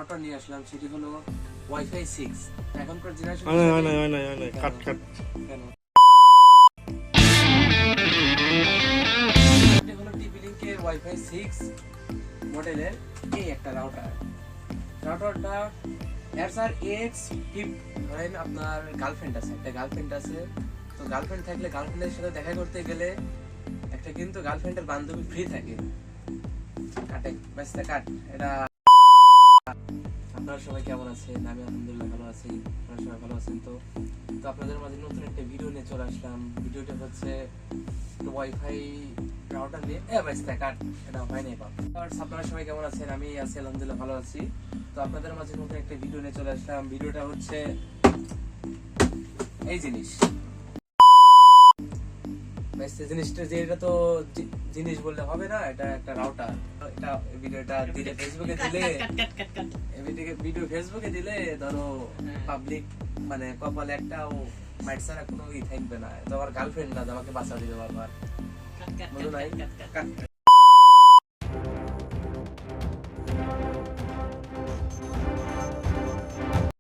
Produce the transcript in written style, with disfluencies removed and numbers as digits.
Router নিয়ে আসলাম, সেটি হলো ওয়াইফাই 6। এখনকার জেনারেশন কাট কাট কেন এটি হলো টিপি লিংকের ওয়াইফাই 6 মডেলের এই একটা রাউটারটা এরসার AX50। ধরেন আপনার গার্লফ্রেন্ড আছে, একটা গার্লফ্রেন্ড আছে, তো গার্লফ্রেন্ড থাকলে গার্লফ্রেন্ডের সাথে দেখা করতে গেলে একটা কিন্তু গার্লফ্রেন্ডের বান্ধবী ফ্রি থাকে, কাটে বাস্তা কাট। এটা আপনারা সবাই কেমন আছেন? আমি আলহামদুলিল্লাহ ভালো আছি, আপনারা সবাই ভালো আছেন? তো তো আপনাদের মাঝে নতুন একটা ভিডিও নিয়ে চলে আসলাম। ভিডিওটা হচ্ছে ওয়াইফাই রাউটার নিয়ে বাস্তা কাট, এটা হয় নাই বাপ। আপনারা সবাই কেমন আছেন? আমি আছি আলহামদুলিল্লাহ ভালো আছি। তো আপনাদের মাঝে নতুন একটা ভিডিও নিয়ে চলে আসলাম। ভিডিওটা হচ্ছে এই জিনিস, জিনিসটা যে এটা তো জিনিস বললে হবে না, এটা একটা রাউটার। এটা ভিডিওটা দিলে ফেসবুকে দিলে ভিডিও ফেসবুকে দিলে ধরো পাবলিক মানে কপালে একটাও মাইট ছাড়া কোনো ই থাকবে না। তো আমার গার্লফ্রেন্ড না, আমাকে বাঁচা দিবে বারবার। মনে নাই